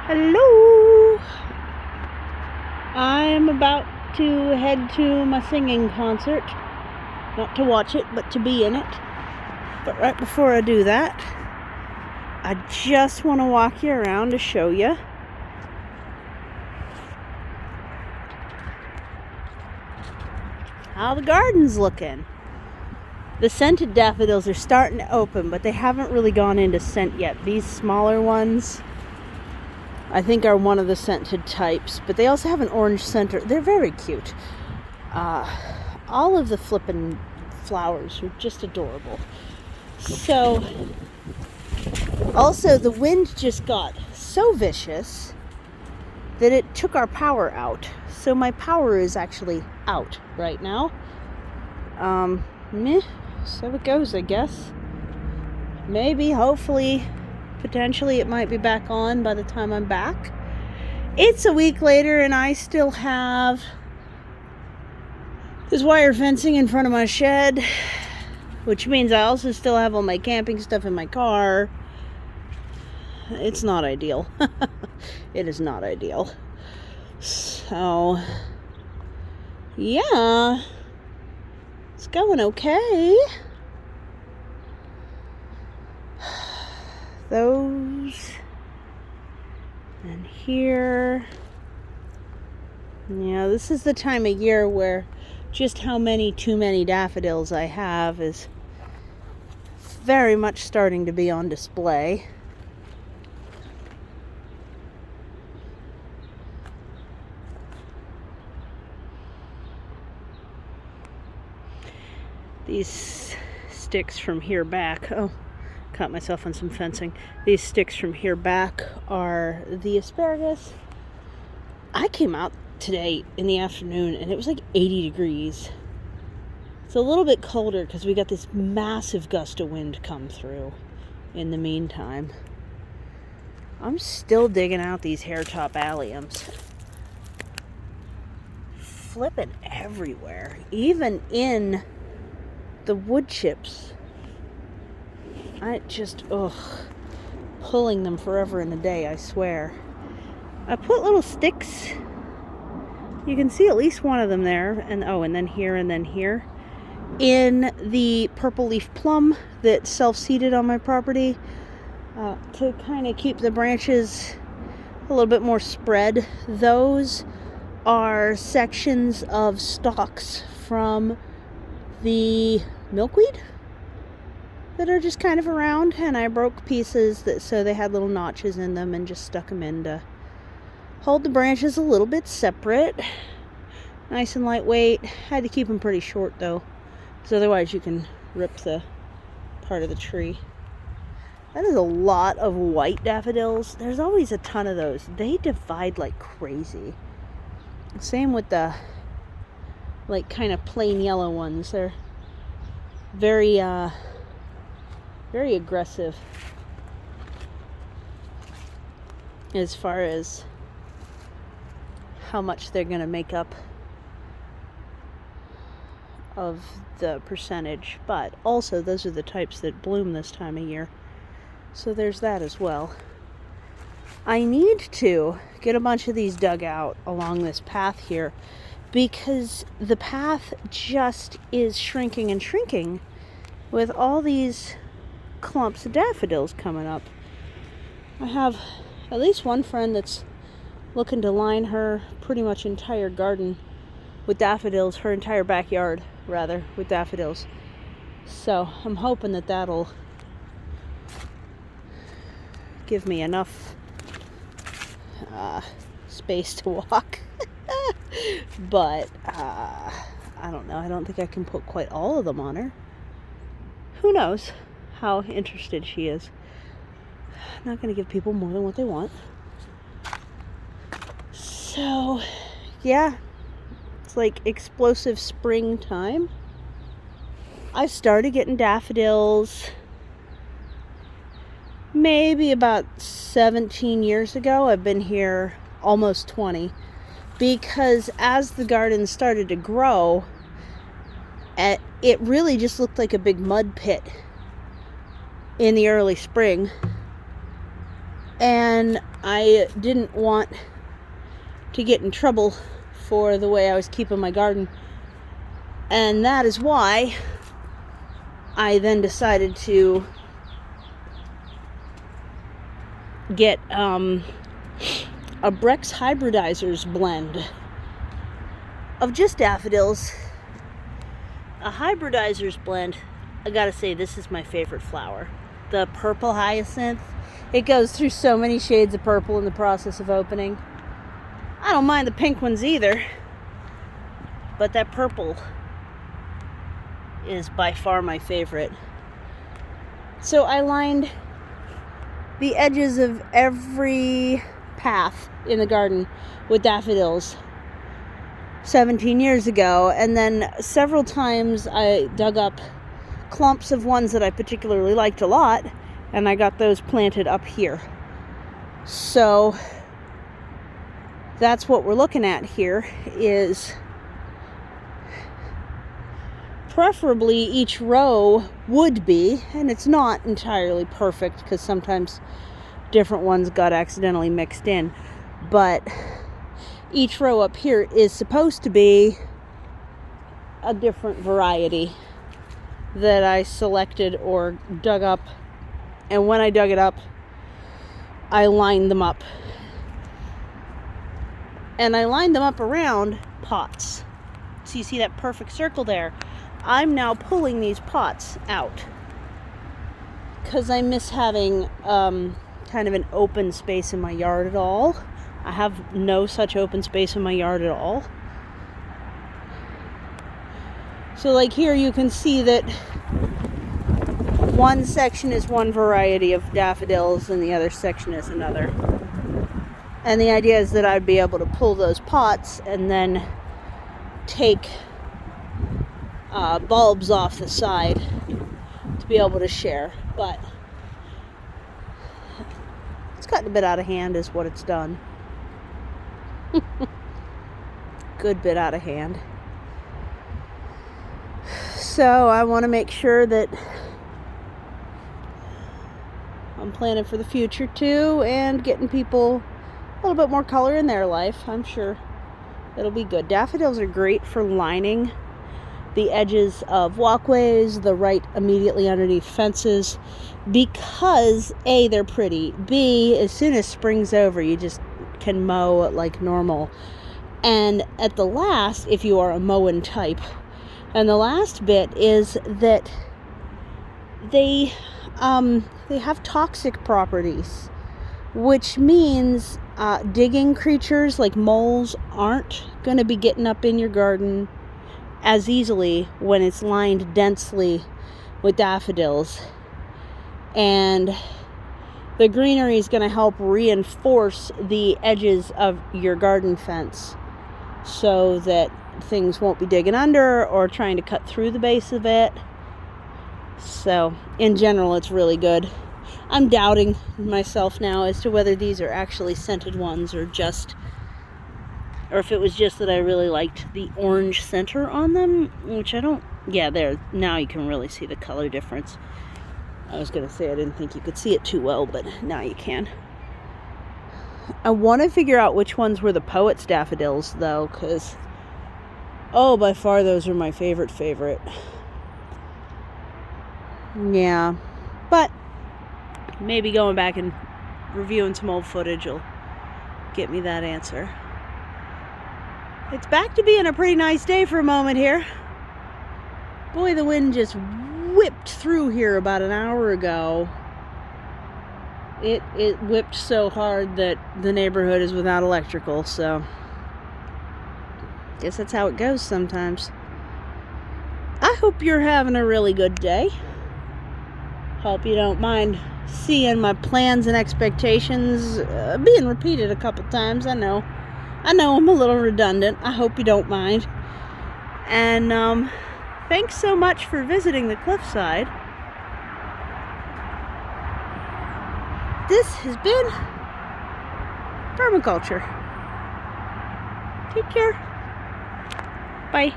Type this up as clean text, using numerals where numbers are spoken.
Hello! I'm about to head to my singing concert. Not to watch it, but to be in it. But right before I do that, I just want to walk you around to show you how the garden's looking. The scented daffodils are starting to open, but they haven't really gone into scent yet. These smaller ones, I think, are one of the scented types, but they also have an orange center. They're very cute. All of the flippin' flowers are just adorable. So, also the wind just got so vicious that it took our power out. So my power is actually out right now. So it goes, I guess. Maybe, hopefully, potentially it might be back on by the time I'm back. It's a week later and I still have this wire fencing in front of my shed, which means I also still have all my camping stuff in my car. It's not ideal. It is not ideal. So, yeah, it's going okay. Those, and here. Yeah, this is the time of year where just how many too many daffodils I have is very much starting to be on display. These sticks from here back, caught myself on some fencing. These sticks from here back are the asparagus. I came out today in the afternoon and it was like 80 degrees. It's a little bit colder because we got this massive gust of wind come through in the meantime. I'm still digging out these hairtop alliums. Flipping everywhere, even in the wood chips. I just, pulling them forever and a day, I swear. I put little sticks. You can see at least one of them there. And then here and then here. In the purple leaf plum that's self-seeded on my property. To kind of keep the branches a little bit more spread. Those are sections of stalks from the milkweed that are just kind of around, and I broke pieces so they had little notches in them and just stuck them in to hold the branches a little bit separate. Nice and lightweight. Had to keep them pretty short though, because otherwise you can rip the part of the tree. That is a lot of white daffodils. There's always a ton of those. They divide like crazy. Same with the like kind of plain yellow ones. They're very very aggressive as far as how much they're going to make up of the percentage, but also those are the types that bloom this time of year, so there's that as well. I need to get a bunch of these dug out along this path here because the path just is shrinking and shrinking with all these clumps of daffodils coming up. I have at least one friend that's looking to line her pretty much entire garden with daffodils, her entire backyard rather, with daffodils. So I'm hoping that that'll give me enough space to walk. But I don't know. I don't think I can put quite all of them on her. Who knows how interested she is. I'm not going to give people more than what they want. So, yeah. It's like explosive springtime. I started getting daffodils maybe about 17 years ago. I've been here almost 20. Because as the garden started to grow, it really just looked like a big mud pit in the early spring. and I didn't want to get in trouble for the way I was keeping my garden. And that is why I then decided to get a Brex Hybridizers blend of just daffodils. A Hybridizers blend, I gotta say, this is my favorite flower. The purple hyacinth. It goes through so many shades of purple in the process of opening. I don't mind the pink ones either, but that purple is by far my favorite. So I lined the edges of every path in the garden with daffodils 17 years ago, and then several times I dug up clumps of ones that I particularly liked a lot, and I got those planted up here. So that's what we're looking at here, is preferably each row would be, and it's not entirely perfect because sometimes different ones got accidentally mixed in, but each row up here is supposed to be a different variety that I selected or dug up. And when I dug it up, I lined them up. And I lined them up around pots. So you see that perfect circle there. I'm now pulling these pots out because I miss having kind of an open space in my yard at all. I have no such open space in my yard at all. So like here you can see that one section is one variety of daffodils and the other section is another. And the idea is that I'd be able to pull those pots and then take bulbs off the side to be able to share. But it's gotten a bit out of hand is what it's done. Good bit out of hand. So I want to make sure that I'm planning for the future too, and getting people a little bit more color in their life. I'm sure it'll be good. Daffodils are great for lining the edges of walkways, the right immediately underneath fences, because A, they're pretty, B, as soon as spring's over, you just can mow like normal. And at the last, if you are a mowing type, and the last bit is that they have toxic properties, which means digging creatures like moles aren't going to be getting up in your garden as easily when it's lined densely with daffodils. And the greenery is going to help reinforce the edges of your garden fence so that things won't be digging under or trying to cut through the base of it. So in general, it's really good. I'm doubting myself now as to whether these are actually scented ones or if it was just that I really liked the orange center on them, which I don't. Yeah, there. Now you can really see the color difference. I was going to say I didn't think you could see it too well, but now you can. I want to figure out which ones were the poet's daffodils, though, because, oh, by far those are my favorite. Yeah, but maybe going back and reviewing some old footage will get me that answer. It's back to being a pretty nice day for a moment here. Boy, the wind just whipped through here about an hour ago. It whipped so hard that the neighborhood is without electrical, so guess that's how it goes sometimes. I hope you're having a really good day. Hope you don't mind seeing my plans and expectations being repeated a couple times. I know I'm a little redundant. I hope you don't mind. And thanks so much for visiting the cliffside. This has been permaculture. Take care. Bye.